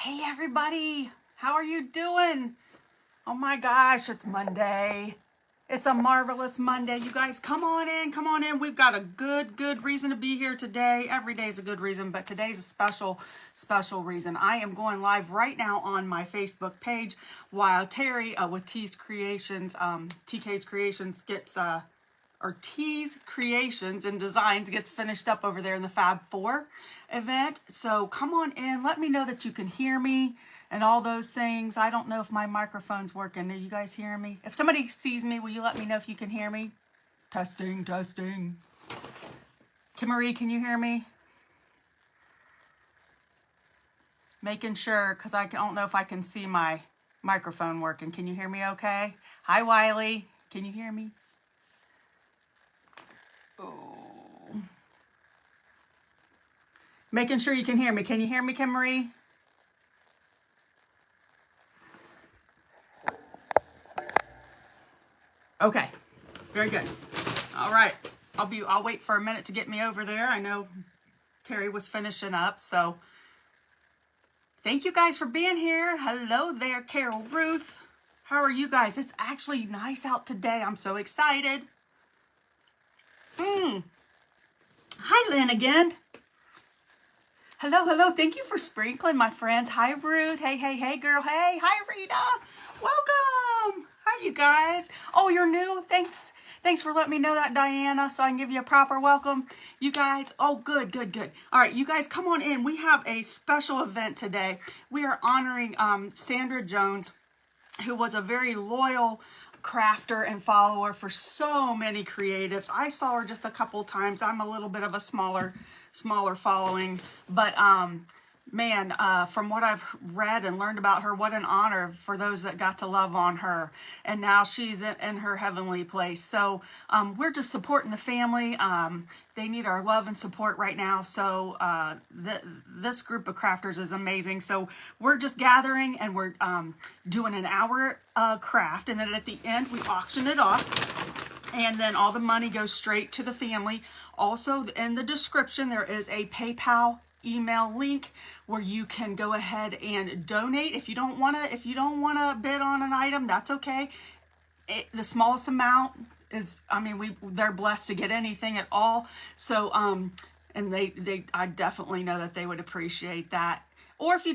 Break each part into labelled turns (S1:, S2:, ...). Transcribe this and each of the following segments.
S1: Hey everybody, how are you doing? Oh my gosh, it's Monday. It's a marvelous Monday. You guys, come on in, come on in. We've got a good reason to be here today. Every day is a good reason, but today's a special reason. I am going live right now on my Facebook page while Terry with TK's Creations gets or T's Creations and Designs gets finished up over there in the Fab 4 event. So come on in, let me know that you can hear me and all those things. I don't know if my microphone's working. Are you guys hearing me? If somebody sees me, will you let me know if you can hear me? Testing. Kim Marie, can you hear me? Making sure, because I don't know if I can see my microphone working. Can you hear me okay? Hi, Wiley. Can you hear me? Oh. Making sure you can hear me. Can you hear me, Kim Marie? Okay, very good. All right, I'll wait for a minute to get me over there. I know Terry was finishing up, so thank you guys for being here. Hello there, Carol Ruth. How are you guys? It's actually nice out today. I'm so excited. Hi, Lynn again. Hello. Thank you for sprinkling, my friends. Hi, Ruth. Hey, girl. Hey, hi, Rita. Welcome. Hi, you guys. Oh, you're new. Thanks for letting me know that, Diana, so I can give you a proper welcome. You guys, oh, good. All right, you guys, come on in. We have a special event today. We are honoring Sandra Jones, who was a very loyal crafter and follower for so many creatives. I saw her just a couple times. I'm a little bit of a smaller following, but man, from what I've read and learned about her, what an honor for those that got to love on her. And now she's in her heavenly place. So we're just supporting the family. They need our love and support right now. So this group of crafters is amazing. So we're just gathering and we're doing an hour craft. And then at the end, we auction it off. And then all the money goes straight to the family. Also, in the description, there is a PayPal email link where you can go ahead and donate. If you don't want to bid on an item, that's okay. The smallest amount is, I mean, they're blessed to get anything at all. So, and I definitely know that they would appreciate that. Or if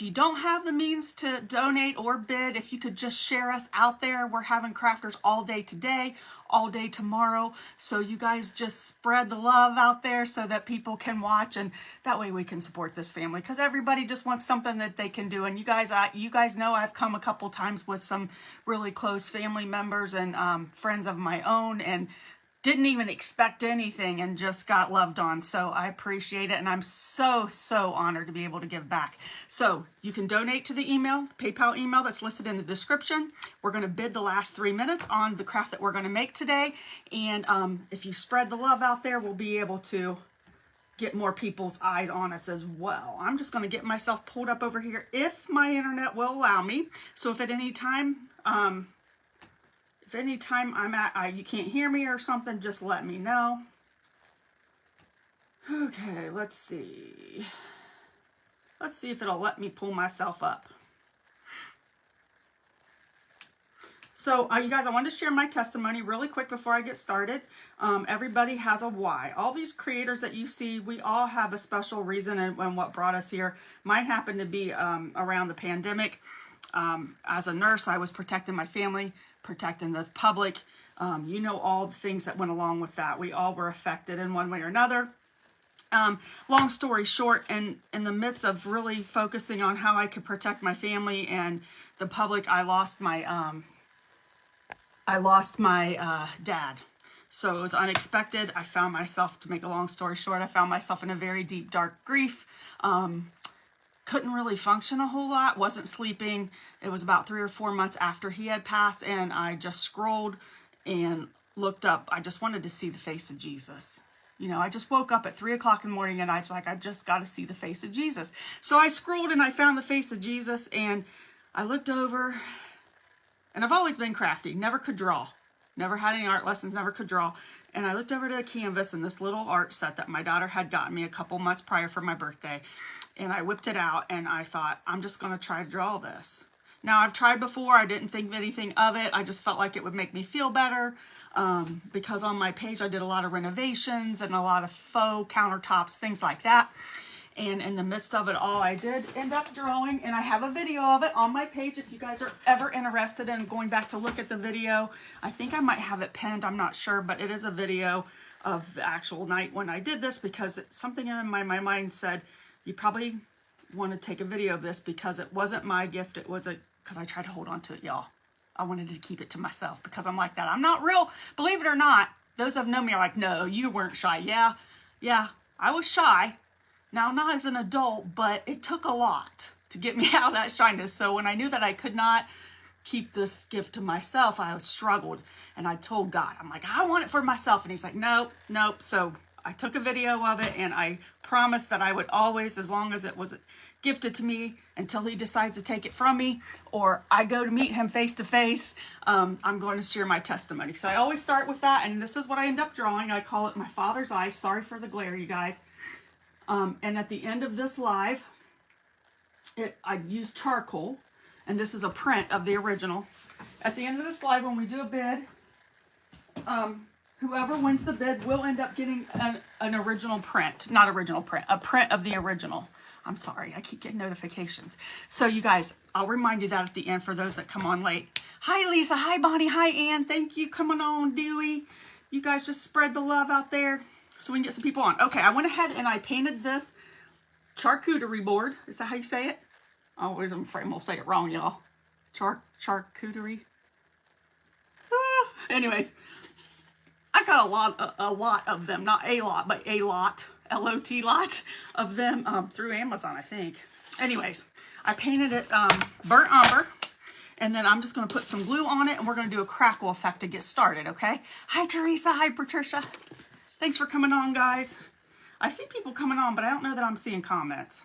S1: you don't have the means to donate or bid, if you could just share us out there. We're having crafters all day today, all day tomorrow. So you guys just spread the love out there so that people can watch, and that way we can support this family, because everybody just wants something that they can do. And you guys know I've come a couple times with some really close family members and friends of my own, and didn't even expect anything and just got loved on. So I appreciate it, and I'm so honored to be able to give back. So you can donate to the PayPal email that's listed in the description. We're going to bid the last 3 minutes on the craft that we're going to make today. And if you spread the love out there, we'll be able to get more people's eyes on us as well. I'm just going to get myself pulled up over here if my internet will allow me. So if at any time you can't hear me or something, just let me know. Okay, let's see. Let's see if it'll let me pull myself up. So you guys, I wanted to share my testimony really quick before I get started. Everybody has a why. All these creators that you see, we all have a special reason and what brought us here. Mine happened to be around the pandemic. As a nurse, I was protecting my family, protecting the public. You know, all the things that went along with that. We all were affected in one way or another. Long story short, in the midst of really focusing on how I could protect my family and the public, I lost my dad. So it was unexpected. I found myself, to make a long story short, I found myself in a very deep, dark grief. Couldn't really function a whole lot, wasn't sleeping. It was about 3 or 4 months after he had passed, and I just scrolled and looked up. I just wanted to see the face of Jesus. You know, I just woke up at 3 o'clock in the morning and I was like, I just got to see the face of Jesus. So I scrolled and I found the face of Jesus, and I looked over, and I've always been crafty, never could draw. Never had any art lessons, never could draw. And I looked over to the canvas and this little art set that my daughter had gotten me a couple months prior for my birthday. And I whipped it out and I thought, I'm just going to try to draw this. Now, I've tried before. I didn't think anything of it. I just felt like it would make me feel better because on my page I did a lot of renovations and a lot of faux countertops, things like that. And in the midst of it all, I did end up drawing, and I have a video of it on my page if you guys are ever interested in going back to look at the video. I think I might have it pinned, I'm not sure, but it is a video of the actual night when I did this because something in my mind said, you probably want to take a video of this because it wasn't my gift, it was because I tried to hold on to it, y'all. I wanted to keep it to myself because I'm like that. I'm not real, believe it or not, those that know me are like, no, you weren't shy. Yeah, I was shy. Now, not as an adult, but it took a lot to get me out of that shyness. So when I knew that I could not keep this gift to myself, I struggled. And I told God, I'm like, I want it for myself. And he's like, nope. So I took a video of it and I promised that I would always, as long as it was gifted to me until he decides to take it from me or I go to meet him face to face, I'm going to share my testimony. So I always start with that. And this is what I end up drawing. I call it my Father's Eyes. Sorry for the glare, you guys. And at the end of this live, I used charcoal, and this is a print of the original. At the end of this live, when we do a bid, whoever wins the bid will end up getting an original print. Not original print, a print of the original. I'm sorry, I keep getting notifications. So you guys, I'll remind you that at the end for those that come on late. Hi, Lisa. Hi, Bonnie. Hi, Ann. Thank you. Coming on, Dewey. You guys just spread the love out there so we can get some people on. Okay, I went ahead and I painted this charcuterie board. Is that how you say it? Oh, I'm afraid I'm going to say it wrong, y'all. Charcuterie. Anyways, I got a lot of them. Not a lot, but a lot. L-O-T lot of them through Amazon, I think. Anyways, I painted it burnt umber. And then I'm just going to put some glue on it. And we're going to do a crackle effect to get started, okay? Hi, Teresa. Hi, Patricia. Thanks for coming on, guys. I see people coming on, but I don't know that I'm seeing comments.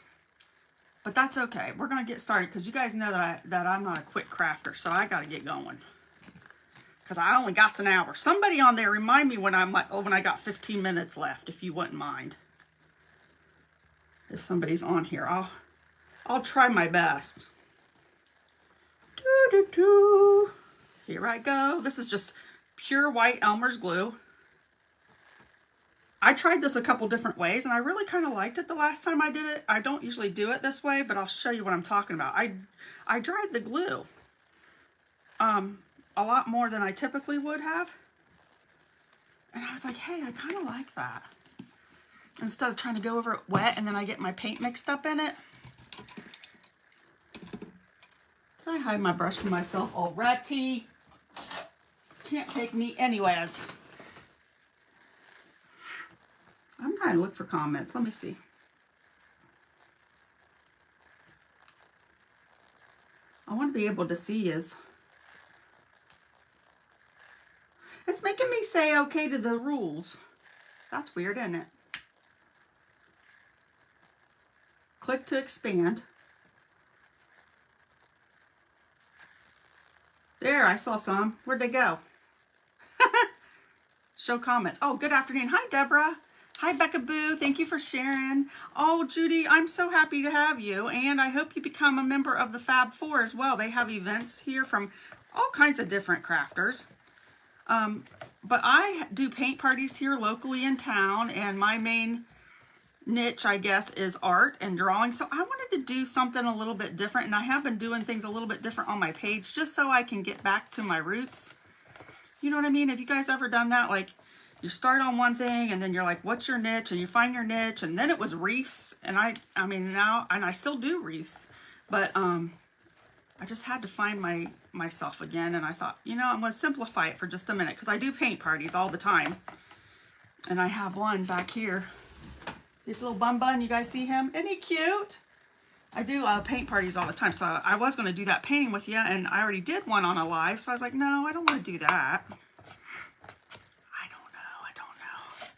S1: But that's okay. We're going to get started because you guys know that I'm not a quick crafter, so I got to get going. Because I only got an hour. Somebody on there remind me when I got 15 minutes left, if you wouldn't mind. If somebody's on here, I'll try my best. Here I go. This is just pure white Elmer's glue. I tried this a couple different ways and I really kind of liked it the last time I did it. I don't usually do it this way, but I'll show you what I'm talking about. I dried the glue a lot more than I typically would have. And I was like, hey, I kind of like that. Instead of trying to go over it wet and then I get my paint mixed up in it. Did I hide my brush from myself already? Can't take me anyways. I'm trying to look for comments. Let me see. I want to be able to see is. It's making me say okay to the rules. That's weird, isn't it? Click to expand. There, I saw some. Where'd they go? Show comments. Oh, good afternoon. Hi, Deborah. Hi, Becca Boo. Thank you for sharing. Oh, Judy, I'm so happy to have you. And I hope you become a member of the Fab Four as well. They have events here from all kinds of different crafters. But I do paint parties here locally in town. And my main niche, I guess, is art and drawing. So I wanted to do something a little bit different. And I have been doing things a little bit different on my page just so I can get back to my roots. You know what I mean? Have you guys ever done that? Like, you start on one thing and then you're like, what's your niche? And you find your niche. And then it was wreaths. And I mean, now, and I still do wreaths. But I just had to find myself again. And I thought, you know, I'm going to simplify it for just a minute. Because I do paint parties all the time. And I have one back here. This little bun, you guys see him? Isn't he cute? I do paint parties all the time. So I was going to do that painting with you. And I already did one on a live. So I was like, no, I don't want to do that.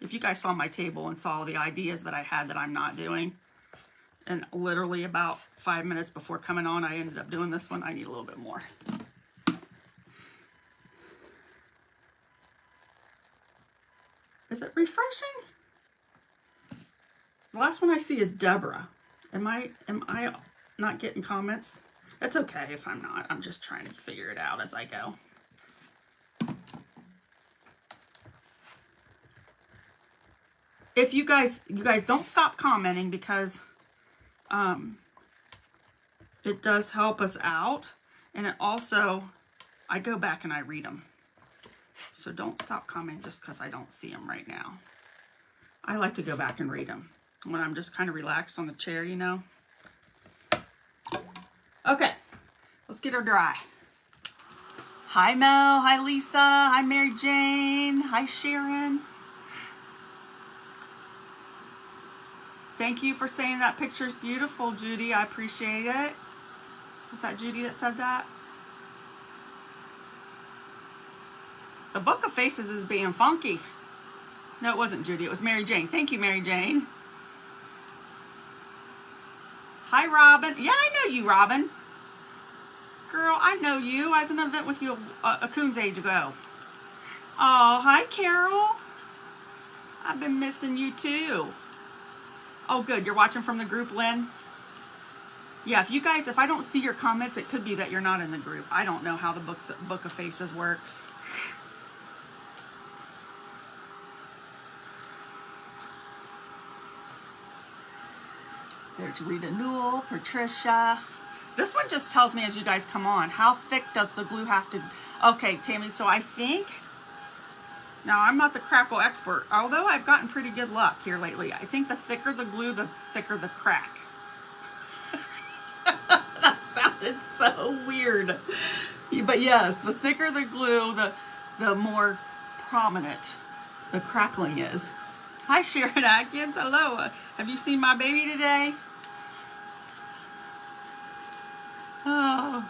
S1: If you guys saw my table and saw the ideas that I had that I'm not doing, and literally about 5 minutes before coming on, I ended up doing this one. I need a little bit more. Is it refreshing? The last one I see is Deborah. Am I not getting comments? It's okay if I'm not. I'm just trying to figure it out as I go. If you guys don't stop commenting, because it does help us out, and it also, I go back and I read them. So don't stop commenting just because I don't see them right now. I like to go back and read them when I'm just kind of relaxed on the chair, you know. Okay, let's get her dry. Hi Mel, hi Lisa, hi Mary Jane, hi Sharon. Thank you for saying that picture's beautiful, Judy. I appreciate it. Was that Judy that said that? The Book of Faces is being funky. No, it wasn't Judy. It was Mary Jane. Thank you, Mary Jane. Hi, Robin. Yeah, I know you, Robin. Girl, I know you. I was at an event with you a coon's age ago. Oh, hi, Carol. I've been missing you, too. Oh, good. You're watching from the group, Lynn? Yeah, if I don't see your comments, it could be that you're not in the group. I don't know how the Book of Faces works. There's Rita Newell, Patricia. This one just tells me as you guys come on, how thick does the glue have to... Okay, Tammy, so I think... Now, I'm not the crackle expert, although I've gotten pretty good luck here lately. I think the thicker the glue, the thicker the crack. That sounded so weird. But yes, the thicker the glue, the more prominent the crackling is. Hi, Sharon Atkins. Hello. Have you seen my baby today? Oh.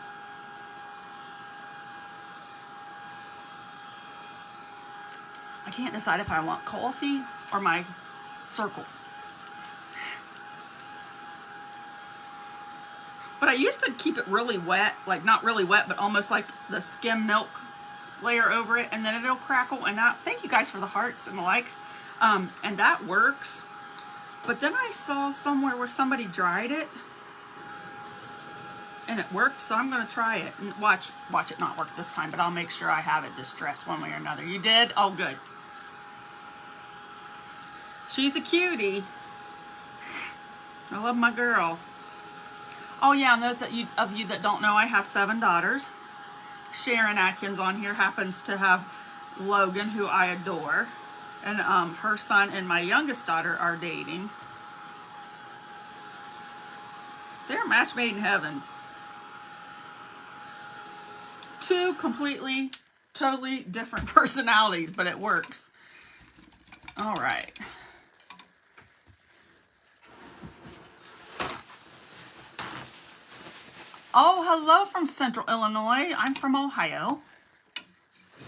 S1: I can't decide if I want coffee or my circle. But I used to keep it really wet, like not really wet, but almost like the skim milk layer over it, and then it'll crackle. And thank you guys for the hearts and the likes. And that works. But then I saw somewhere where somebody dried it and it worked, so I'm going to try it and watch it not work this time, but I'll make sure I have it distressed one way or another. You did? Oh, good. She's a cutie. I love my girl. Oh yeah, and those of you that don't know, I have 7 daughters. Sharon Atkins on here happens to have Logan, who I adore, and her son and my youngest daughter are dating. They're a match made in heaven. 2 completely, totally different personalities, but it works. All right. Oh, hello from Central Illinois. I'm from Ohio.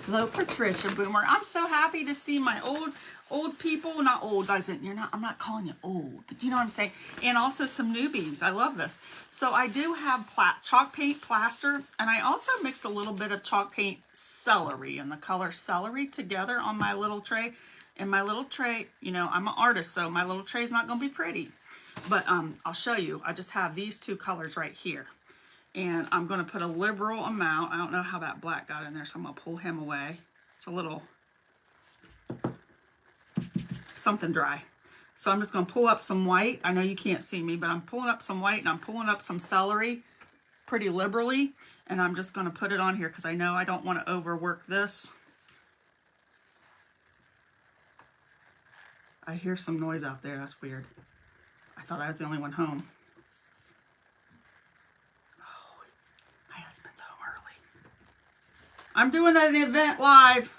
S1: Hello, Patricia Boomer. I'm so happy to see my old people. Not old, I'm not calling you old, but you know what I'm saying. And also some newbies. I love this. So I do have chalk paint plaster, and I also mix a little bit of chalk paint celery and the color celery together on my little tray. And my little tray, you know, I'm an artist, so my little tray is not going to be pretty. But I'll show you. I just have these 2 colors right here. And I'm going to put a liberal amount. I don't know how that black got in there, so I'm going to pull him away. It's a little something dry. So I'm just going to pull up some white. I know you can't see me, but I'm pulling up some white and I'm pulling up some celery pretty liberally. And I'm just going to put it on here because I know I don't want to overwork this. I hear some noise out there. That's weird. I thought I was the only one home. My husband's home early. I'm doing an event live.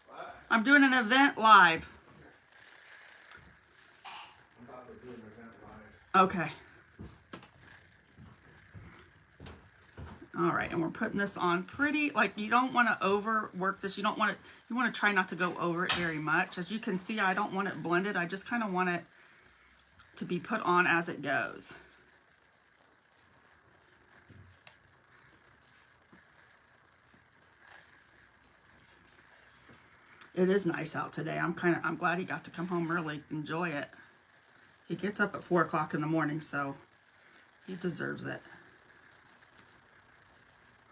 S1: What? I'm doing an event live. I'm about to do an event live. Okay. All right, and we're putting this on pretty, like you don't want to overwork this. You want to try not to go over it very much. As you can see, I don't want it blended. I just kind of want it to be put on as it goes. It is nice out today. I'm glad he got to come home early, enjoy it. He gets up at 4 o'clock in the morning, so he deserves it.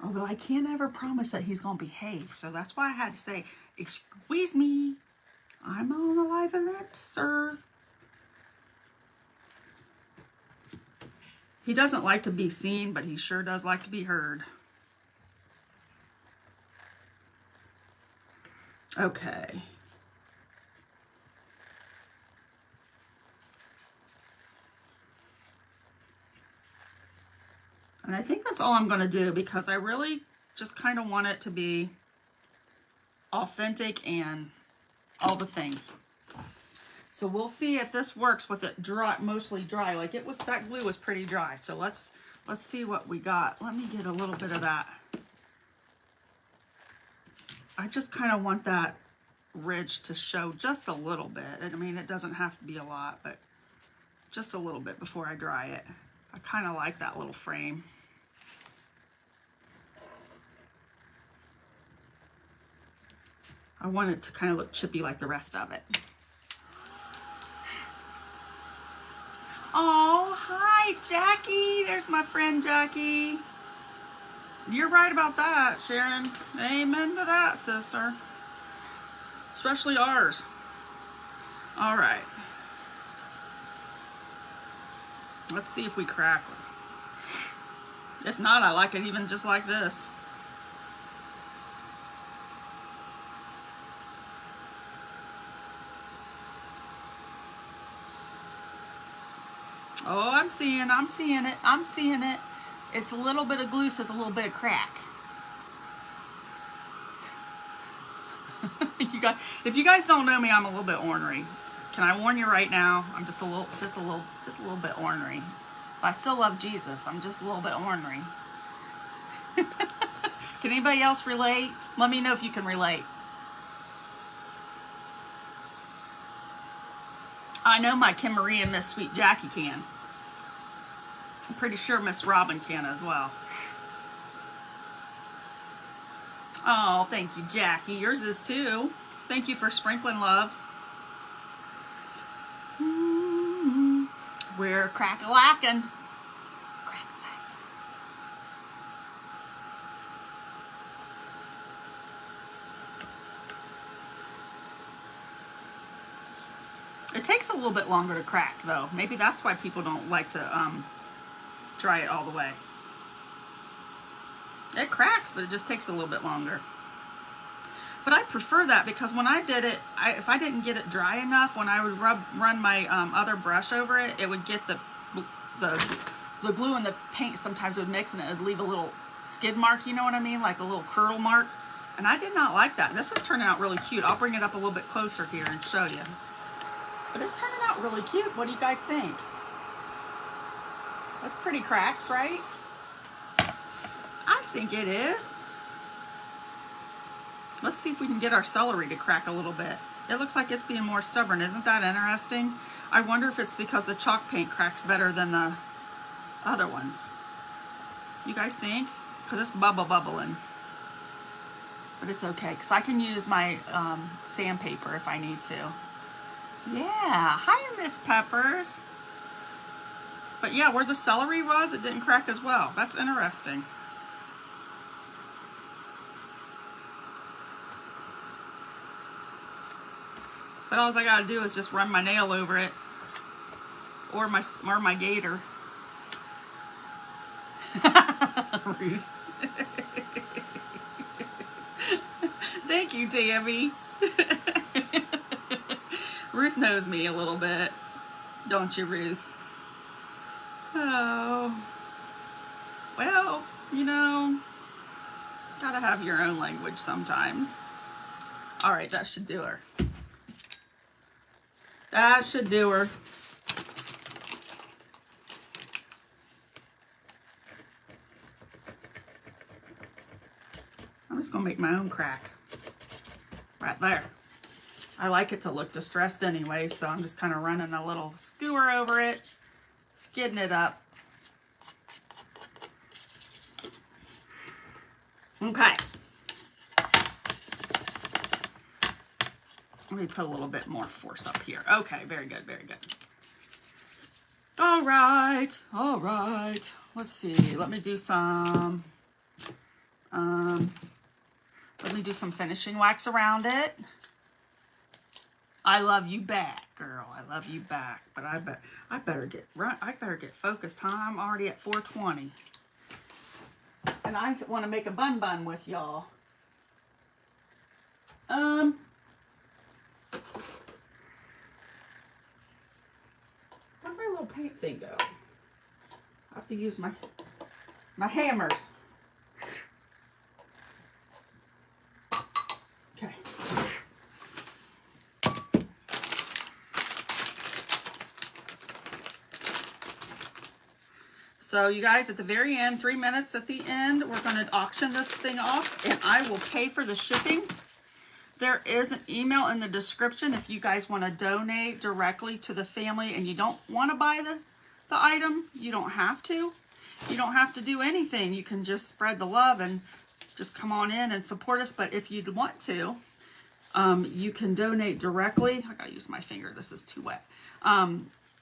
S1: Although I can't ever promise that he's going to behave, so that's why I had to say, excuse me, I'm on a live event, sir. He doesn't like to be seen, but he sure does like to be heard. Okay. And I think that's all I'm going to do because I really just kind of want it to be authentic and all the things. So we'll see if this works with it dry, mostly dry. Like it was, that glue was pretty dry. So let's see what we got. Let me get a little bit of that. I just kind of want that ridge to show just a little bit. I mean, it doesn't have to be a lot, but just a little bit before I dry it. I kind of like that little frame. I want it to kind of look chippy like the rest of it. Oh, hi, Jackie. There's my friend Jackie. You're right about that, Sharon. Amen to that, sister. Especially ours. All right. Let's see if we crackle. If not, I like it even just like this. Oh, I'm seeing it. It's a little bit of glue, so it's a little bit of crack. If you guys don't know me, I'm a little bit ornery. Can I warn you right now? I'm just a little bit ornery. But I still love Jesus. I'm just a little bit ornery. Can anybody else relate? Let me know if you can relate. I know my Kim Marie and Miss Sweet Jackie can. I'm pretty sure Miss Robin can as well. Oh, thank you, Jackie. Yours is too. Thank you for sprinkling love. We're crack-a-lackin'. It takes a little bit longer to crack, though. Maybe that's why people don't like to dry it all the way. It cracks, but it just takes a little bit longer. But I prefer that because when I did it, if I didn't get it dry enough, when I would run my other brush over it, it would get the glue and the paint sometimes would mix and it would leave a little skid mark, you know what I mean? Like a little curl mark. And I did not like that. This is turning out really cute. I'll bring it up a little bit closer here and show you. But it's turning out really cute. What do you guys think? That's pretty cracks, right? I think it is. Let's see if we can get our celery to crack a little bit. It looks like it's being more stubborn. Isn't that interesting? I wonder if it's because the chalk paint cracks better than the other one. You guys think? Because it's bubbling. But it's okay, because I can use my sandpaper if I need to. Yeah, hi, Miss Peppers. But yeah, where the celery was, it didn't crack as well. That's interesting. But all I gotta do is just run my nail over it, or my gator. Ruth. Thank you, Tammy. Ruth knows me a little bit, don't you, Ruth? Oh, well, you know, gotta have your own language sometimes. All right, that should do her. That should do her. I'm just gonna make my own crack right there. I like it to look distressed anyway, so I'm just kind of running a little skewer over it, skidding it up. Okay. Let me put a little bit more force up here. Okay, very good, very good. All right, all right. Let's see. Let me do some finishing wax around it. I love you back, girl. I love you back. But I better get focused, huh? I'm already at 4:20. And I want to make a bun with y'all. Where'd my little paint thing go? I have to use my hammers. Okay. So you guys, at the very end, 3 minutes at the end, we're going to auction this thing off, and I will pay for the shipping. There is an email in the description if you guys want to donate directly to the family and you don't want to buy the item. You don't have to. You don't have to do anything. You can just spread the love and just come on in and support us. But if you'd want to, you can donate directly. I gotta use my finger. This is too wet.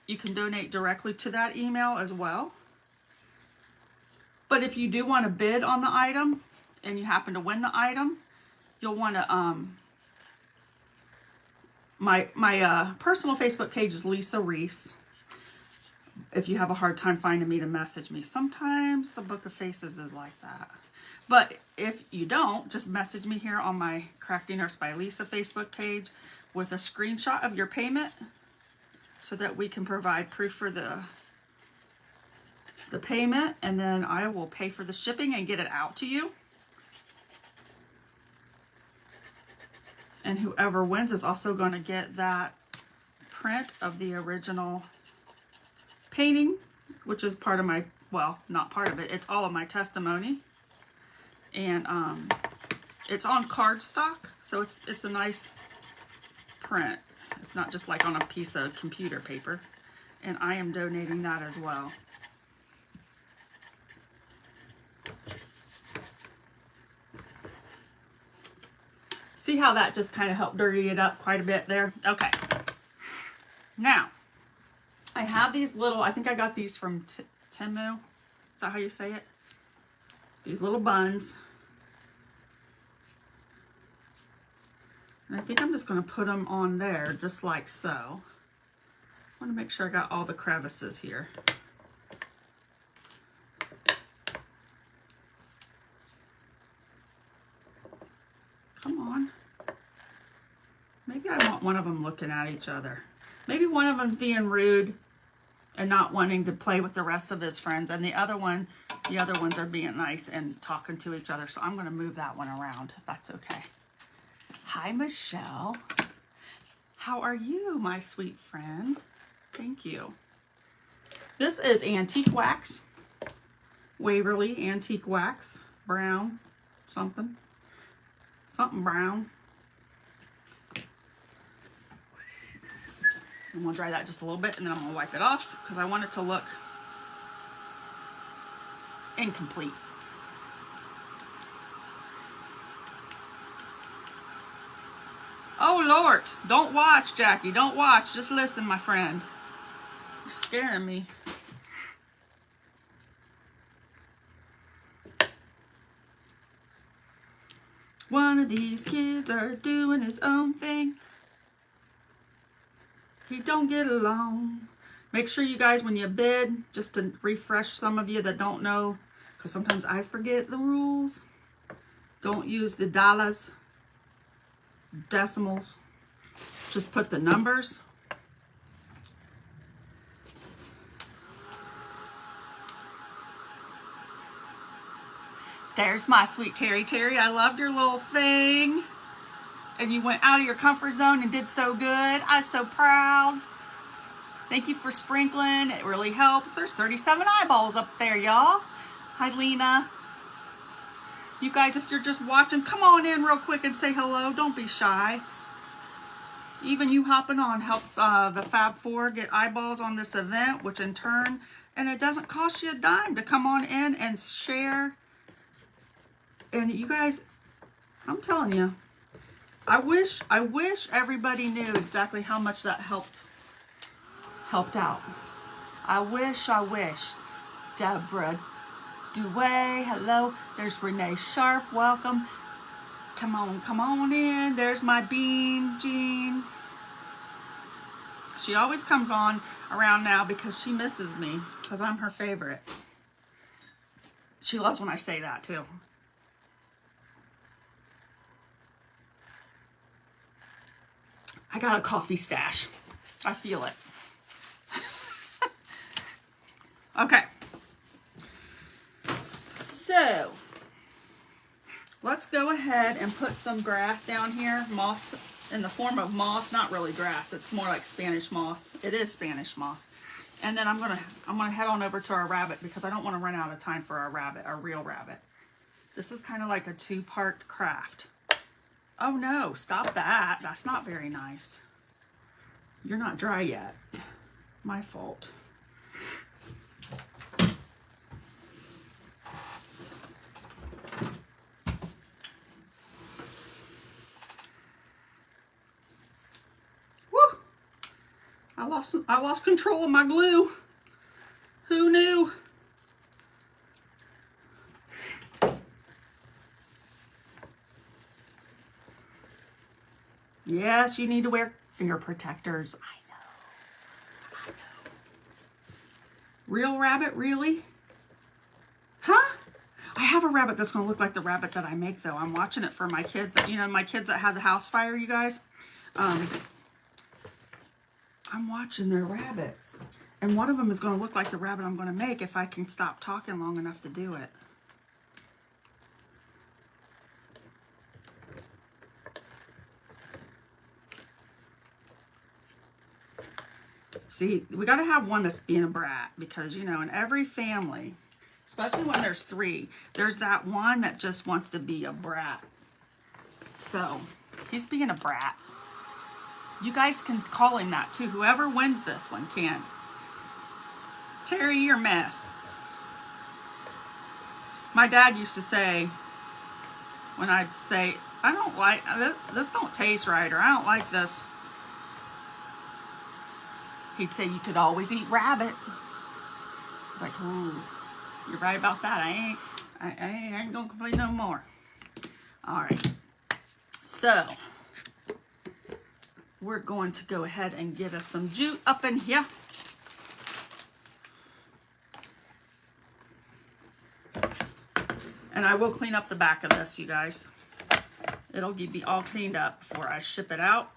S1: You can donate directly to that email as well. But if you do want to bid on the item and you happen to win the item, you'll want to my personal Facebook page is Lisa Reese. If you have a hard time finding me, to message me. Sometimes the Book of Faces is like that. But if you don't, just message me here on my Crafty Nurse by Lisa Facebook page with a screenshot of your payment so that we can provide proof for the payment, and then I will pay for the shipping and get it out to you. And whoever wins is also going to get that print of the original painting, which is part of my, well, not part of it, it's all of my testimony. And it's on cardstock, so it's a nice print. It's not just like on a piece of computer paper. And I am donating that as well. See how that just kind of helped dirty it up quite a bit there? Okay. Now, I have these little, I think I got these from Temu. Is that how you say it? These little buns. And I think I'm just going to put them on there just like so. I want to make sure I got all the crevices here. Come on. Maybe I want one of them looking at each other. Maybe one of them's being rude and not wanting to play with the rest of his friends, and the other ones are being nice and talking to each other. So I'm going to move that one around, if that's okay. Hi, Michelle. How are you, my sweet friend? Thank you. This is antique wax. Waverly antique wax. Brown something. Something brown. I'm going to dry that just a little bit, and then I'm going to wipe it off because I want it to look incomplete. Oh, Lord. Don't watch, Jackie. Don't watch. Just listen, my friend. You're scaring me. One of these kids are doing his own thing. He don't get along. Make sure you guys, when you bid, just to refresh some of you that don't know, because sometimes I forget the rules. Don't use the dollars, decimals. Just put the numbers. There's my sweet Terry. Terry, I loved your little thing. And you went out of your comfort zone and did so good. I'm so proud. Thank you for sprinkling. It really helps. There's 37 eyeballs up there, y'all. Hi, Lena. You guys, if you're just watching, come on in real quick and say hello. Don't be shy. Even you hopping on helps the Fab Four get eyeballs on this event, which in turn, and it doesn't cost you a dime to come on in and share. And you guys, I'm telling you, I wish everybody knew exactly how much that helped out. I wish. Deborah Dewey, hello. There's Renee Sharp, welcome. Come on in. There's my bean, Jean. She always comes on around now because she misses me, because I'm her favorite. She loves when I say that too. I got a coffee stash. I feel it. Okay. So, let's go ahead and put some grass down here. Moss in the form of moss, not really grass. It's more like Spanish moss. It is Spanish moss. And then I'm gonna head on over to our rabbit because I don't want to run out of time for our rabbit, our real rabbit. This is kind of like a two-part craft. Oh no, stop that. That's not very nice. You're not dry yet. My fault. Woo! I lost control of my glue. Who knew? Yes, you need to wear finger protectors. I know. Real rabbit, really? Huh? I have a rabbit that's going to look like the rabbit that I make, though. I'm watching it for my kids. My kids that had the house fire, you guys. I'm watching their rabbits. And one of them is going to look like the rabbit I'm going to make if I can stop talking long enough to do it. See, we got to have one that's being a brat because, in every family, especially when there's three, there's that one that just wants to be a brat. So, he's being a brat. You guys can call him that too. Whoever wins this one can. Terry, you're a mess. My dad used to say, when I'd say, I don't like, this don't taste right, or I don't like this. He'd say, you could always eat rabbit. I was like, ooh, you're right about that. I ain't gonna complain no more. All right. So, we're going to go ahead and get us some jute up in here. And I will clean up the back of this, you guys. It'll be all cleaned up before I ship it out.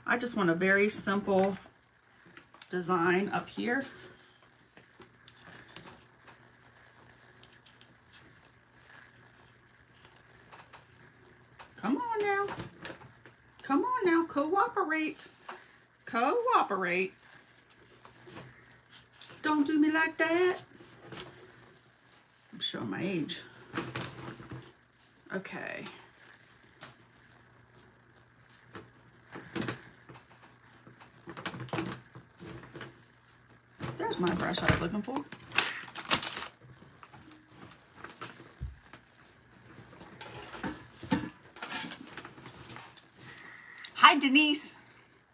S1: I just want a very simple design up here. Come on now. Come on now, cooperate. Cooperate. Don't do me like that. I'm showing my age. Okay. There's my brush I was looking for. Hi, Denise.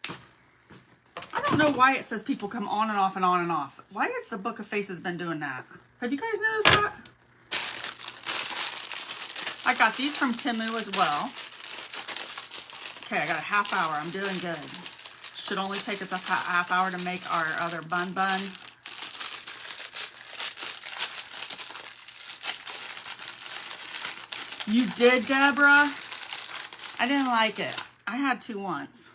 S1: I don't know why it says people come on and off and on and off. Why has the Book of Faces been doing that? Have you guys noticed that? I got these from Temu as well. Okay, I got a half hour. I'm doing good. Should only take us a half hour to make our other bun. You did, Deborah? I didn't like it. I had two once.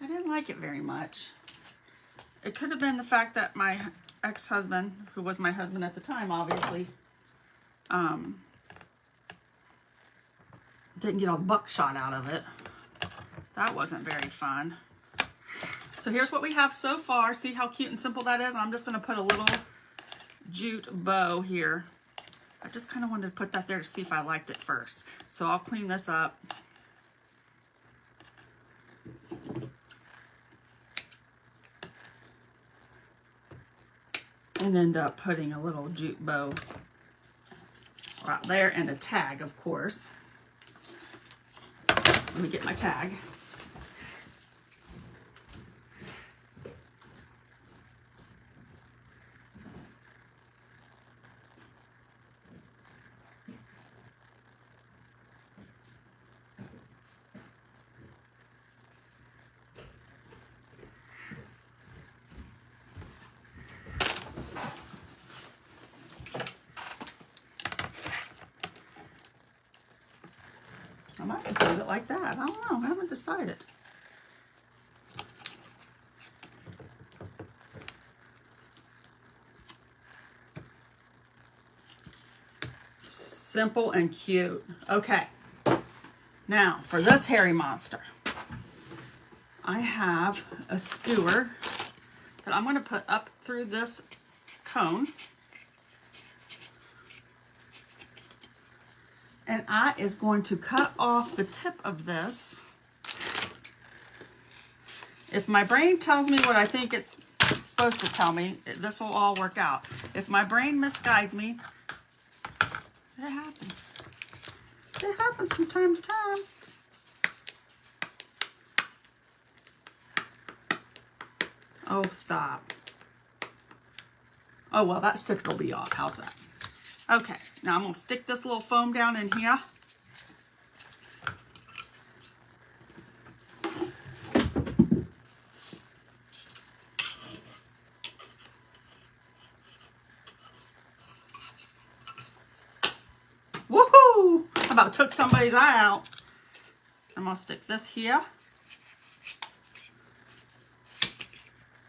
S1: I didn't like it very much. It could have been the fact that my ex-husband, who was my husband at the time, obviously, didn't get a buckshot out of it. That wasn't very fun. So here's what we have so far. See how cute and simple that is? I'm just going to put a little jute bow here. I just kind of wanted to put that there to see if I liked it first. So I'll clean this up. And end up putting a little jute bow right there and a tag, of course. Let me get my tag. I might just leave it like that. I don't know. I haven't decided. Simple and cute. Okay. Now, for this hairy monster, I have a skewer that I'm going to put up through this cone. And I is going to cut off the tip of this. If my brain tells me what I think it's supposed to tell me, this will all work out. If my brain misguides me, it happens. It happens from time to time. Oh, stop. Oh, well, that stick will be off. How's that? Okay, now I'm going to stick this little foam down in here. Woohoo! I about took somebody's eye out. I'm going to stick this here.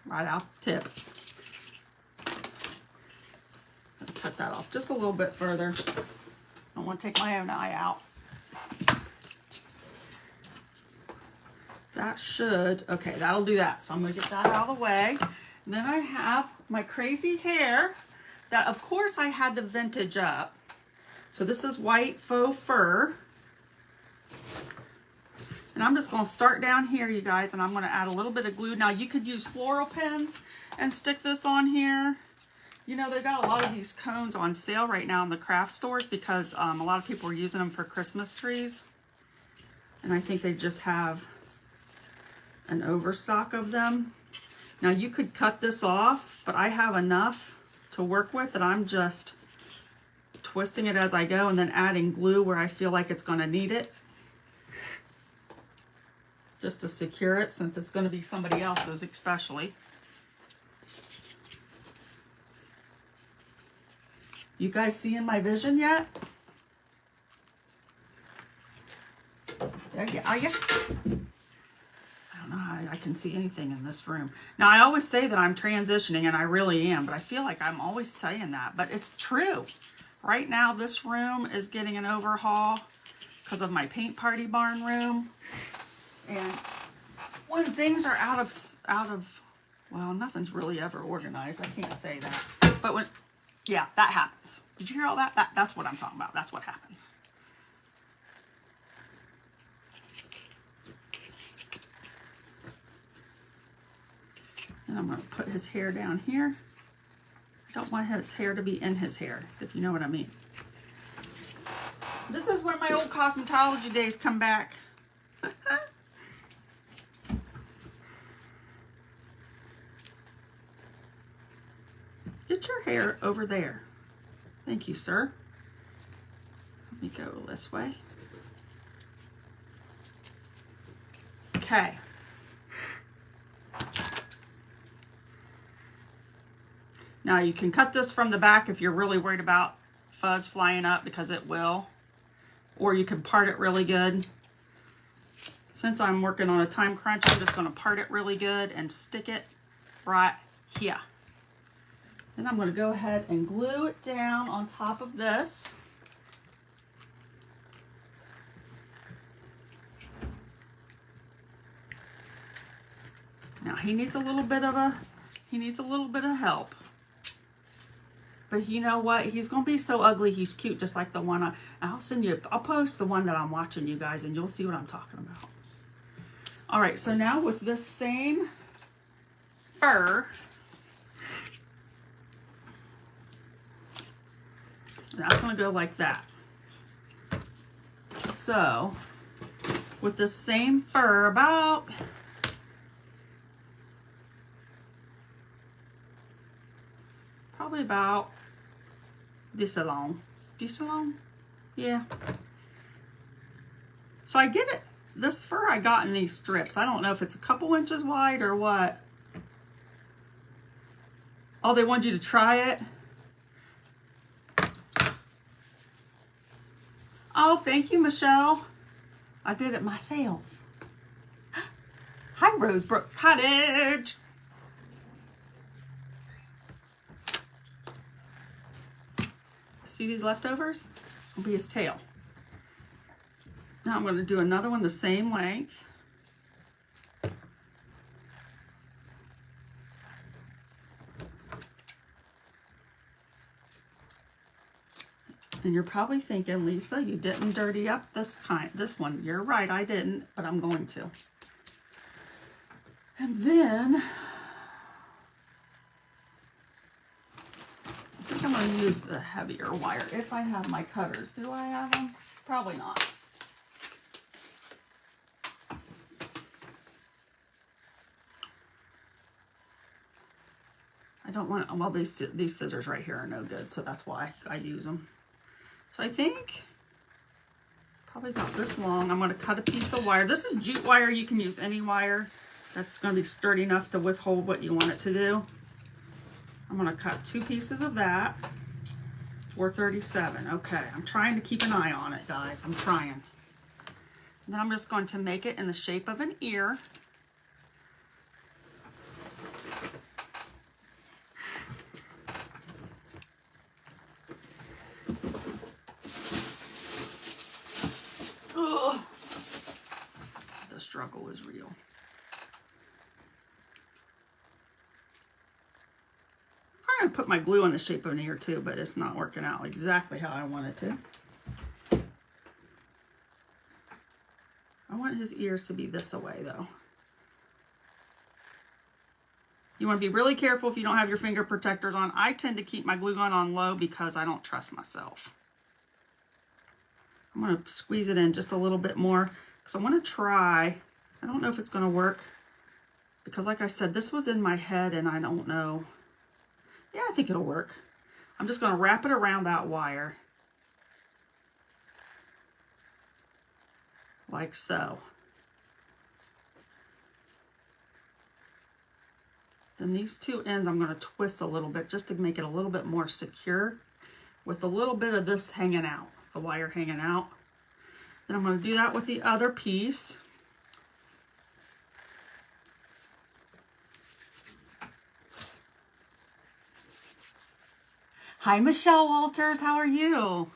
S1: Right out the tip. Cut that off just a little bit further. I don't want to take my own eye out. That should, okay, that'll do that. So I'm going to get that out of the way. And then I have my crazy hair that, of course, I had to vintage up. So this is white faux fur. And I'm just going to start down here, you guys, and I'm going to add a little bit of glue. Now, you could use floral pins and stick this on here. You know, they got a lot of these cones on sale right now in the craft stores because a lot of people are using them for Christmas trees. And I think they just have an overstock of them. Now, you could cut this off, but I have enough to work with that I'm just twisting it as I go and then adding glue where I feel like it's going to need it. Just to secure it since it's going to be somebody else's especially. You guys seeing my vision yet? There you are. You? I don't know how I can see anything in this room. Now, I always say that I'm transitioning, and I really am, but I feel like I'm always saying that. But it's true. Right now, this room is getting an overhaul because of my paint party barn room. And when things are out of, well, nothing's really ever organized. I can't say that. But when, yeah, that happens. Did you hear all that? That's what I'm talking about. That's what happens. And I'm going to put his hair down here. I don't want his hair to be in his hair, if you know what I mean. This is when my old cosmetology days come back. Get your hair over there. Thank you, sir. Let me go this way. Okay. Now you can cut this from the back if you're really worried about fuzz flying up, because it will. Or you can part it really good. Since I'm working on a time crunch, I'm just going to part it really good and stick it right here. Then I'm going to go ahead and glue it down on top of this. Now he needs a little bit of help. But you know what? He's going to be so ugly, he's cute, just like the one I'll post the one that I'm watching, you guys, and you'll see what I'm talking about. All right, so now with this same fur, that's going to go like that. So with this same fur, about probably about this long. This long? Yeah. So I get it. This fur I got in these strips. I don't know if it's a couple inches wide or what. Oh, they wanted you to try it? Oh, thank you, Michelle. I did it myself. Hi, Rosebrook Cottage. See these leftovers? Will be his tail. Now I'm going to do another one the same length. And you're probably thinking, Lisa, you didn't dirty up this one. You're right, I didn't, but I'm going to. And then I think I'm going to use the heavier wire if I have my cutters. Do I have them? Probably not. I don't want, well, these scissors right here are no good, so that's why I use them. So I think probably about this long. I'm going to cut a piece of wire. This is jute wire. You can use any wire that's going to be sturdy enough to withhold what you want it to do. I'm going to cut 2 pieces of that. 437. Okay, I'm trying to keep an eye on it, guys. I'm trying. And then I'm just going to make it in the shape of an ear. Ugh. The struggle is real. I'm going to put my glue in the shape of an ear too, but it's not working out exactly how I want it to. I want his ears to be this away though. You want to be really careful if you don't have your finger protectors on. I tend to keep my glue gun on low because I don't trust myself. I'm going to squeeze it in just a little bit more because I want to try. I don't know if it's going to work because like I said, this was in my head and I don't know. Yeah, I think it'll work. I'm just going to wrap it around that wire. Like so. Then these 2 ends I'm going to twist a little bit just to make it a little bit more secure with a little bit of this hanging out, the wire hanging out. Then I'm going to do that with the other piece. Hi, Michelle Walters. How are you?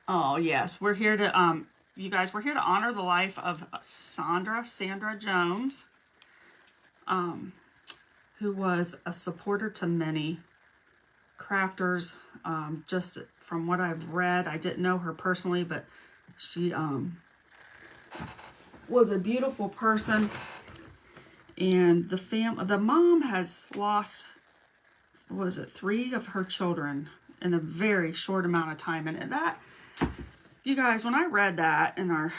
S1: Oh, yes. We're here to, you guys, we're here to honor the life of Sandra Jones, who was a supporter to many crafters. Just from what I've read, I didn't know her personally, but she was a beautiful person. And the mom has lost, what was it, 3 of her children in a very short amount of time. And that, you guys, when I read that in our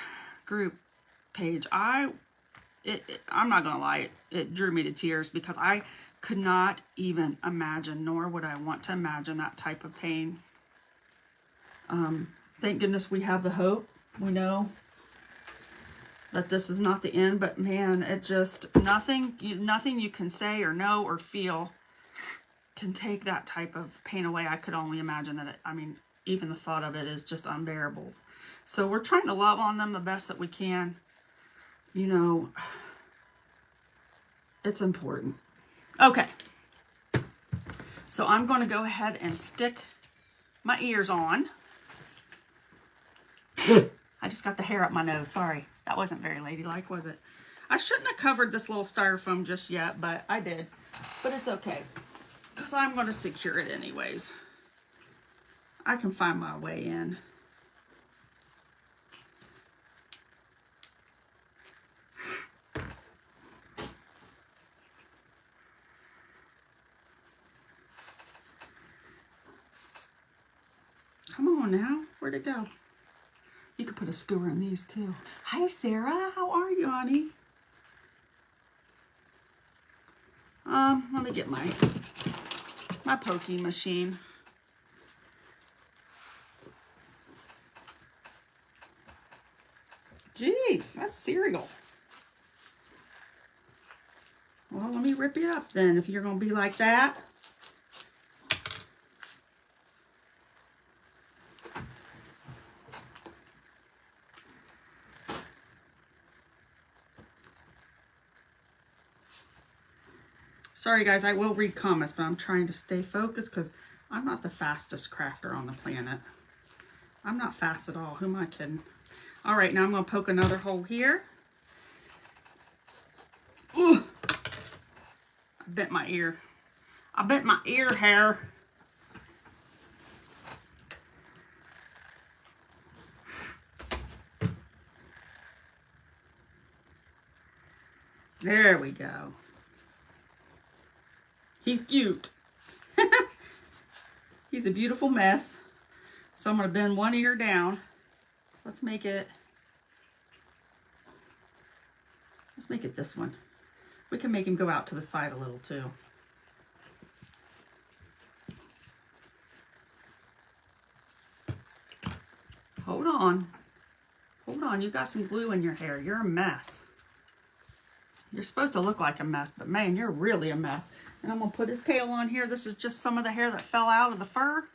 S1: group page, I'm not gonna lie, it drew me to tears because I could not even imagine, nor would I want to imagine that type of pain. Thank goodness we have the hope. We know that this is not the end, but man, it just, nothing you can say or know or feel can take that type of pain away. I could only imagine that I mean, even the thought of it is just unbearable. So we're trying to love on them the best that we can. You know, it's important. Okay. So I'm going to go ahead and stick my ears on. I just got the hair up my nose. Sorry. That wasn't very ladylike, was it? I shouldn't have covered this little styrofoam just yet, but I did. But it's okay, because I'm going to secure it anyways. I can find my way in. Come on now. Where'd it go? put a skewer in these too. Hi, Sarah. How are you, honey? Let me get my poking machine. Jeez, that's cereal. Well, let me rip it up then if you're going to be like that. Sorry guys, I will read comments, but I'm trying to stay focused because I'm not the fastest crafter on the planet. I'm not fast at all. Who am I kidding? All right, now I'm going to poke another hole here. Ooh, I bent my ear. I bent my ear hair. There we go. He's cute. He's a beautiful mess. So I'm going to bend one ear down. Let's make it this one. We can make him go out to the side a little too. Hold on. Hold on. You got some glue in your hair. You're a mess. You're supposed to look like a mess, but man, you're really a mess. And I'm going to put his tail on here. This is just some of the hair that fell out of the fur.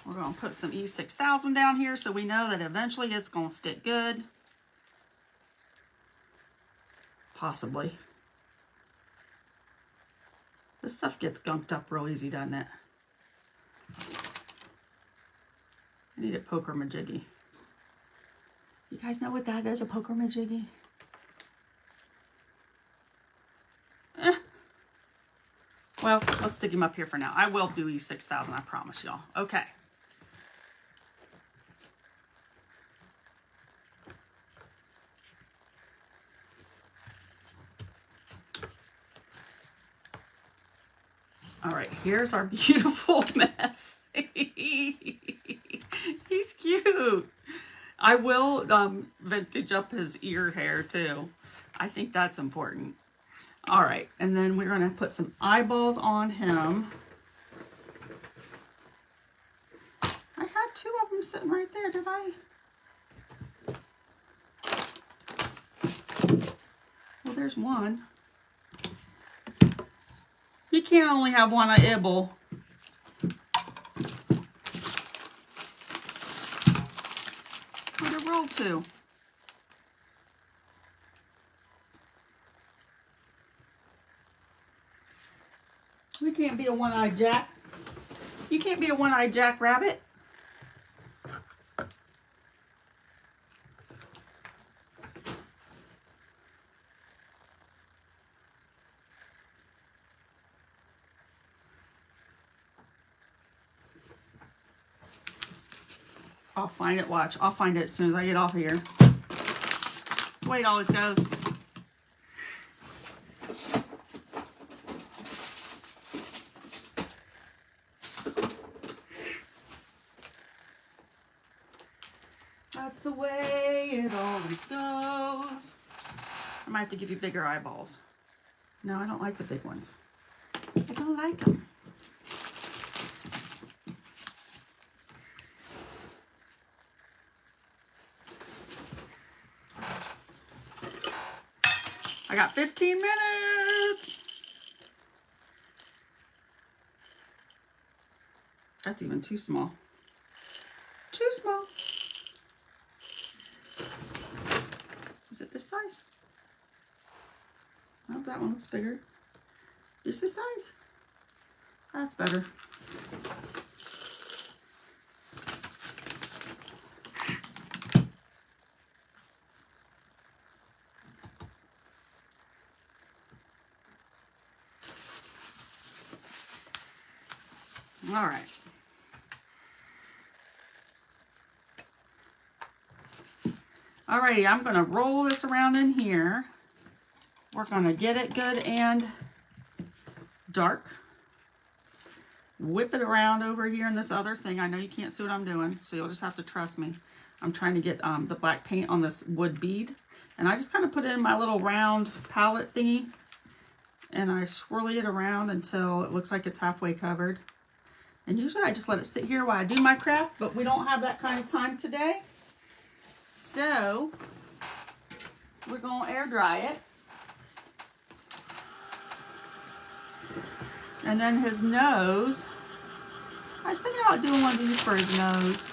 S1: We're going to put some E6000 down here so we know that eventually it's going to stick good. Possibly. This stuff gets gunked up real easy, doesn't it? I need a poker majiggy. You guys know what that is, a poker majiggy? Well, let's stick him up here for now. I will do E6000, I promise y'all. Okay. All right, here's our beautiful mess. He's cute. I will vintage up his ear hair too. I think that's important. All right, and then we're gonna put some eyeballs on him. I had two of them sitting right there, did I? Well, there's one. You can't only have one eyeball. Where'd it roll to? We can't be a one-eyed jack. You can't be a one-eyed jackrabbit. I'll find it, watch. I'll find it as soon as I get off of here. The way it always goes. That's the way it always goes. I might have to give you bigger eyeballs. No, I don't like the big ones. I don't like them. I got 15 minutes. That's even too small. Too small. Is it this size? Oh, that one looks bigger. Just this size. That's better. All right. Alrighty, I'm gonna roll this around in here. We're gonna get it good and dark. Whip it around over here in this other thing. I know you can't see what I'm doing, so you'll just have to trust me. I'm trying to get the black paint on this wood bead, and I just kind of put it in my little round palette thingy, and I swirl it around until it looks like it's halfway covered. And usually I just let it sit here while I do my craft, but we don't have that kind of time today. So we're gonna air dry it. And then his nose, I was thinking about doing one of these for his nose.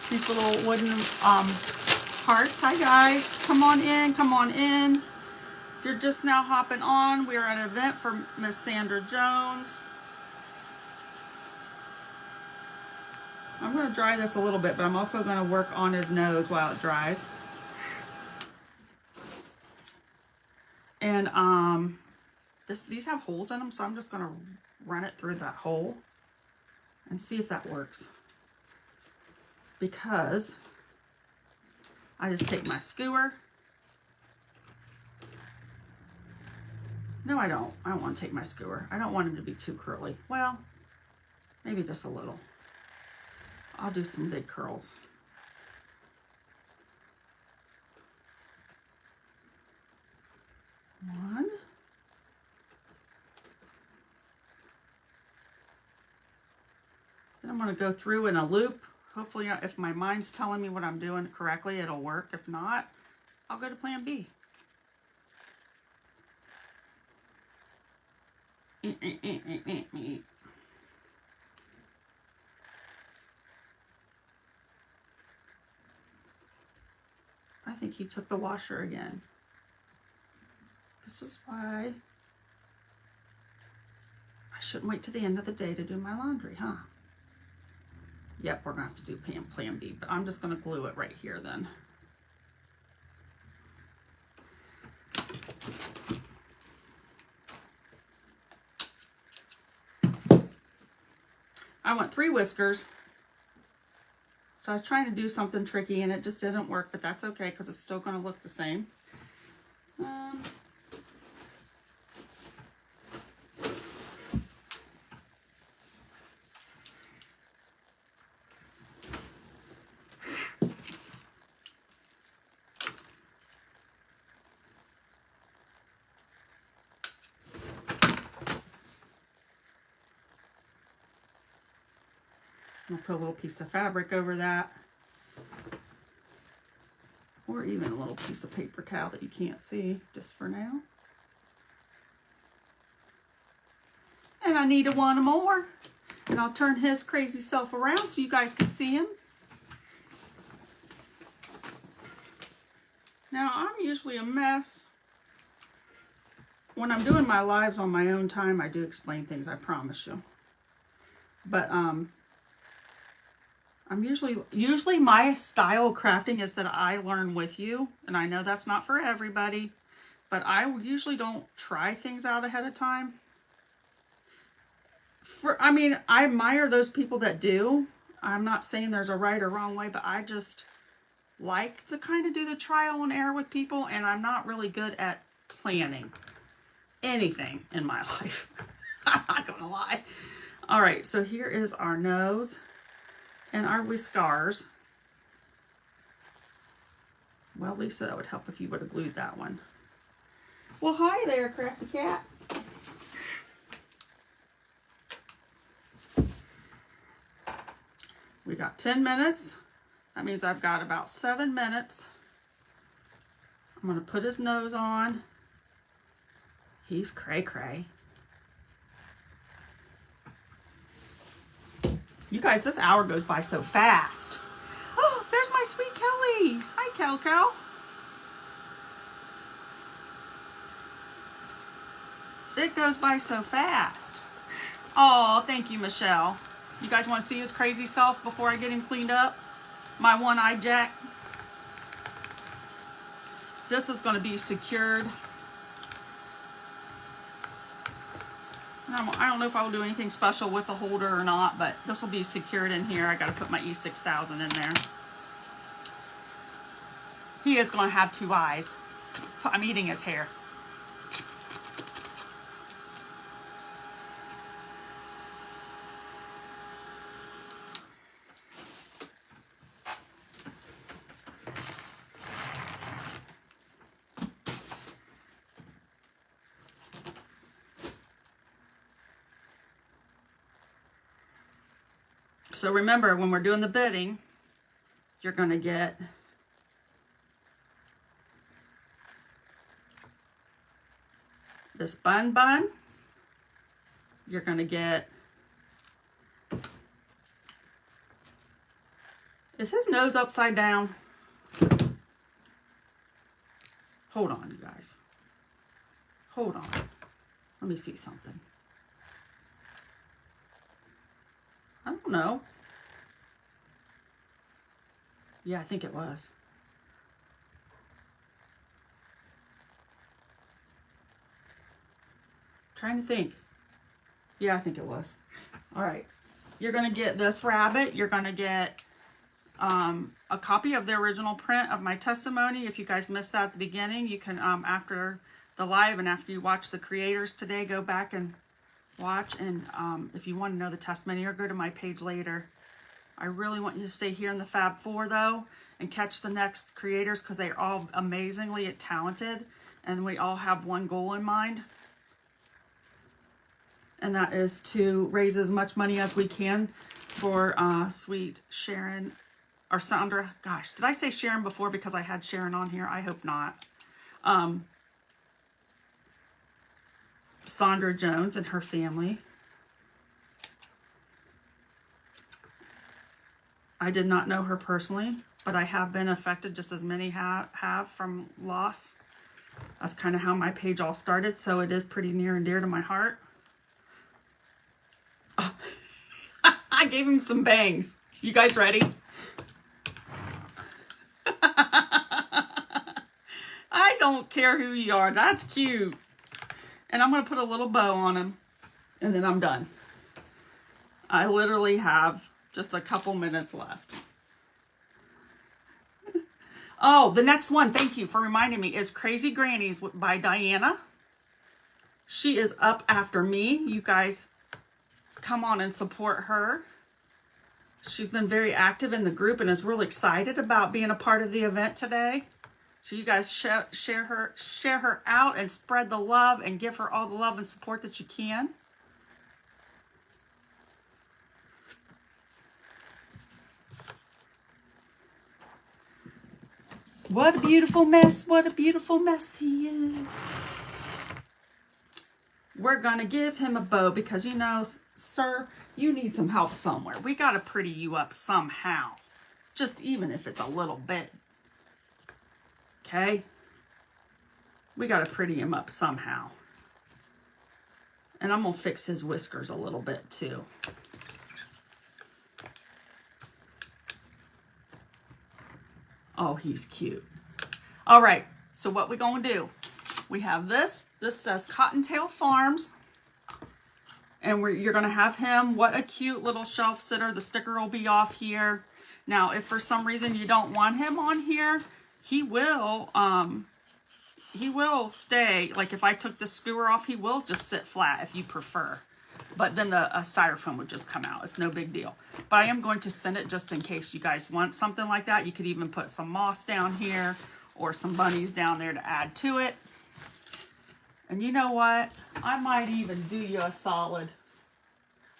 S1: These little wooden hearts. Hi guys, come on in, come on in. If you're just now hopping on, we're at an event for Miss Sandra Jones. I'm going to dry this a little bit, but I'm also going to work on his nose while it dries. And these have holes in them, so I'm just going to run it through that hole and see if that works. Because I just take my skewer. No, I don't. I don't want to take my skewer. I don't want him to be too curly. Well, maybe just a little. I'll do some big curls. One. Then I'm going to go through in a loop. Hopefully, if my mind's telling me what I'm doing correctly, it'll work. If not, I'll go to plan B. I think he took the washer again. This is why I shouldn't wait to the end of the day to do my laundry, huh? Yep, we're gonna have to do plan B, but I'm just gonna glue it right here then. I want 3 whiskers. So I was trying to do something tricky and it just didn't work, but that's okay because it's still going to look the same. I'll put a little piece of fabric over that, or even a little piece of paper towel that you can't see, just for now. And I need one more, and I'll turn his crazy self around so you guys can see him. Now, I'm usually a mess. When I'm doing my lives on my own time, I do explain things, I promise you. But I'm usually my style of crafting is that I learn with you, and I know that's not for everybody, but I usually don't try things out ahead of time. I mean, I admire those people that do. I'm not saying there's a right or wrong way, but I just like to kind of do the trial and error with people, and I'm not really good at planning anything in my life. I'm not gonna lie. All right, so here is our nose and our whiskers. Well, Lisa, that would help if you would have glued that one. Well, hi there, Crafty Cat. We got 10 minutes. That means I've got about 7 minutes. I'm going to put his nose on. He's cray-cray. You guys, this hour goes by so fast. Oh, there's my sweet Kelly. Hi, Kel. It goes by so fast. Oh, thank you, Michelle. You guys want to see his crazy self before I get him cleaned up? My one-eyed Jack. This is going to be secured. I don't know if I will do anything special with the holder or not, but this will be secured in here. I got to put my E6000 in there. He is going to have 2 eyes. I'm eating his hair. So remember, when we're doing the bidding, you're going to get this bun. You're going to get, is his nose upside down? Hold on, you guys. Hold on. Let me see something. I don't know. Yeah, I think it was. Trying to think. Yeah, I think it was. All right. You're going to get this rabbit. You're going to get a copy of the original print of my testimony. If you guys missed that at the beginning, you can, after the live and after you watch the creators today, go back and watch. And if you want to know the testimony, or go to my page later. I really want you to stay here in the Fab Four, though, and catch the next creators, because they're all amazingly talented, and we all have one goal in mind. And that is to raise as much money as we can for sweet Sharon, or Sandra. Gosh, did I say Sharon before because I had Sharon on here? I hope not. Sandra Jones and her family. I did not know her personally, but I have been affected just as many have from loss. That's kind of how my page all started, so it is pretty near and dear to my heart. Oh. I gave him some bangs. You guys ready? I don't care who you are. That's cute. And I'm going to put a little bow on him, and then I'm done. I literally have just a couple minutes left. Oh, the next one, thank you for reminding me, is Crazy Grannies by Diana. She is up after me. You guys come on and support her. She's been very active in the group and is really excited about being a part of the event today. So you guys share her out and spread the love and give her all the love and support that you can. What a beautiful mess. What a beautiful mess he is. We're going to give him a bow because, you know, sir, you need some help somewhere. We got to pretty you up somehow. Just even if it's a little bit. Okay? We got to pretty him up somehow. And I'm going to fix his whiskers a little bit too. Oh, he's cute. All right, so what we going to do? We have this. This says Cottontail Farms. And you're going to have him. What a cute little shelf sitter. The sticker will be off here. Now, if for some reason you don't want him on here, he will stay. Like if I took the skewer off, he will just sit flat if you prefer. But then the styrofoam would just come out. It's no big deal. But I am going to send it just in case you guys want something like that. You could even put some moss down here or some bunnies down there to add to it. And you know what? I might even do you a solid.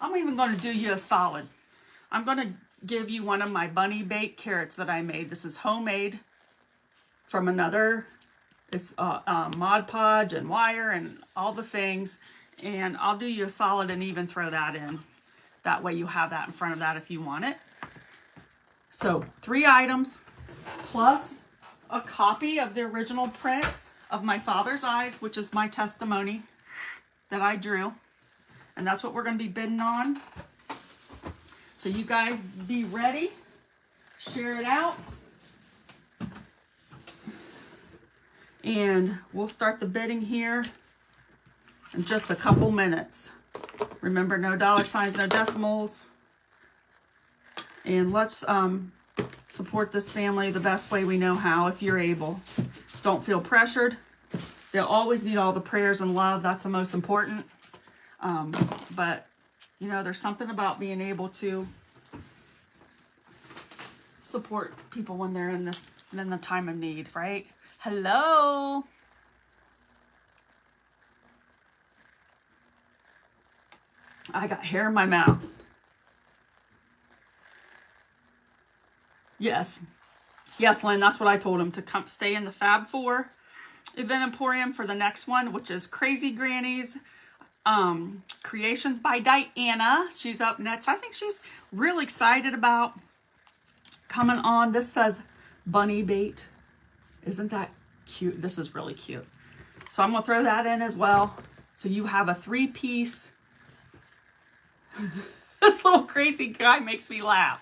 S1: I'm even going to do you a solid. I'm going to give you one of my bunny baked carrots that I made. This is homemade from another. It's Mod Podge and wire and all the things. And I'll do you a solid and even throw that in. That way you have that in front of that if you want it. So 3 items plus a copy of the original print of my father's eyes, which is my testimony that I drew. And that's what we're going to be bidding on. So you guys be ready. Share it out. And we'll start the bidding here in just a couple minutes. Remember, no dollar signs, no decimals. And let's support this family the best way we know how if you're able. Don't feel pressured. They'll always need all the prayers and love. That's the most important. But, you know, there's something about being able to support people when they're in the time of need, right? Hello. I got hair in my mouth. Yes. Yes, Lynn, that's what I told him, to come stay in the Fab 4 event emporium for the next one, which is Crazy Grannies Creations by Diana. She's up next. I think she's really excited about coming on. This says bunny bait. Isn't that cute? This is really cute. So I'm going to throw that in as well. So you have a 3-piece. This little crazy guy makes me laugh.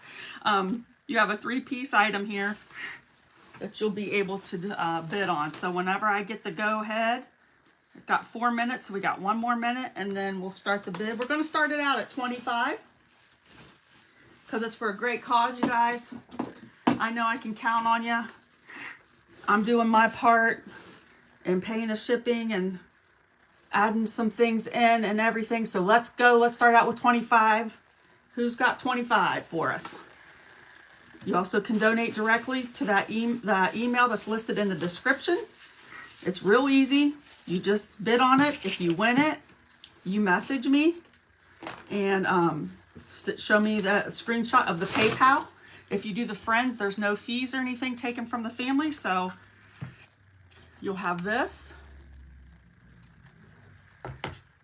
S1: You have a 3-piece item here that you'll be able to bid on. So whenever I get the go ahead, it's got 4 minutes, so we got 1 more minute, and then we'll start the bid. We're going to start it out at $25 because it's for a great cause, you guys. I know I can count on you. I'm doing my part and paying the shipping and adding some things in and everything. So let's go. Let's start out with 25. Who's got 25 for us? You also can donate directly to that email that's listed in the description. It's real easy. You just bid on it. If you win it, you message me and show me the screenshot of the PayPal. If you do the friends, there's no fees or anything taken from the family. So you'll have this.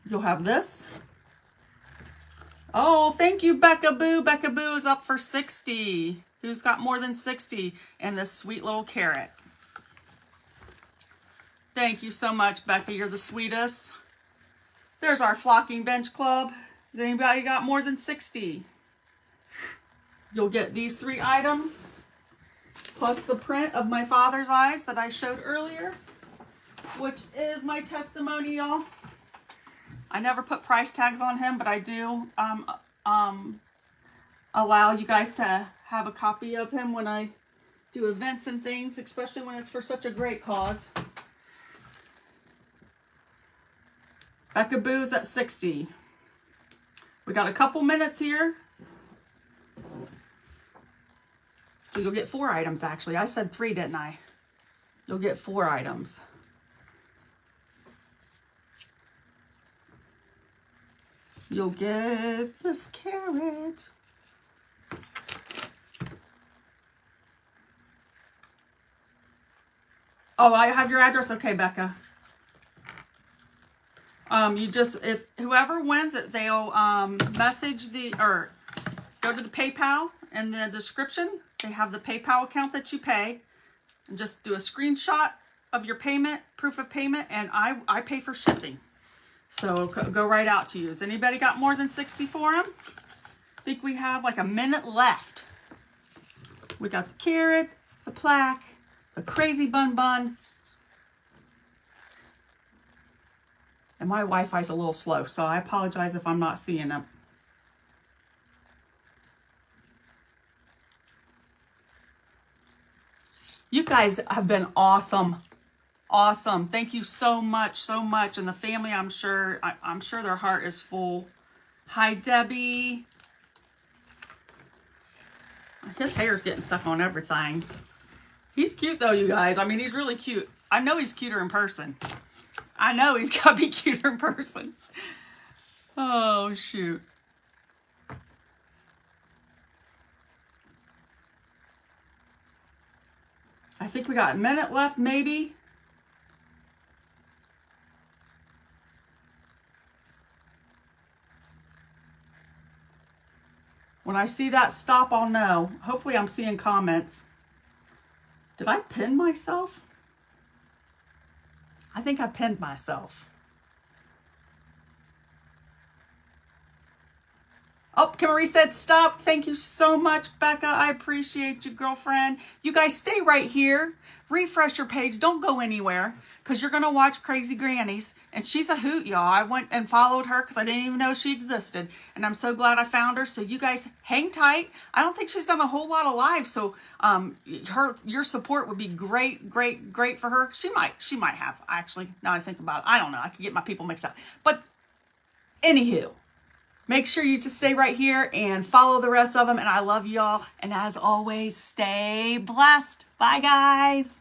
S1: You'll have this. Oh, thank you, Becca Boo. Becca Boo is up for 60. Who's got more than 60? And this sweet little carrot. Thank you so much, Becca. You're the sweetest. There's our Flocking Bench Club. Has anybody got more than 60? You'll get these 3 items, plus the print of my father's eyes that I showed earlier, which is my testimony, y'all. I never put price tags on him, but I do allow you guys to have a copy of him when I do events and things, especially when it's for such a great cause. Becca Boo's at 60. We got a couple minutes here. So you'll get 4 items, actually. I said 3, didn't I? You'll get 4 items. You'll get this carrot. Oh, I have your address? Okay, Becca. You just, if whoever wins it, they'll message or go to the PayPal in the description. They have the PayPal account that you pay. And just do a screenshot of your payment, proof of payment, and I pay for shipping. So it'll go right out to you. Has anybody got more than 60 for them? I think we have like a minute left. We got the carrot, the plaque, the crazy bun. And my Wi-Fi's a little slow, so I apologize if I'm not seeing them. You guys have been awesome. Awesome. Thank you so much. And the family, I'm sure their heart is full. Hi, Debbie. His hair's getting stuck on everything. He's cute though, you guys. I mean, he's really cute. I know he's cuter in person. I know he's got to be cuter in person. Oh, shoot. I think we got a minute left, maybe. When I see that stop, I'll know. Hopefully I'm seeing comments. Did I pin myself? I think I pinned myself. Oh, Kimmery said stop. Thank you so much, Becca. I appreciate you, girlfriend. You guys stay right here. Refresh your page. Don't go anywhere because you're going to watch Crazy Grannies. And she's a hoot, y'all. I went and followed her because I didn't even know she existed. And I'm so glad I found her. So you guys hang tight. I don't think she's done a whole lot of lives. So your support would be great, great, great for her. She might have, actually, now I think about it. I don't know. I could get my people mixed up. But anywho. Make sure you just stay right here and follow the rest of them. And I love y'all. And as always, stay blessed. Bye, guys.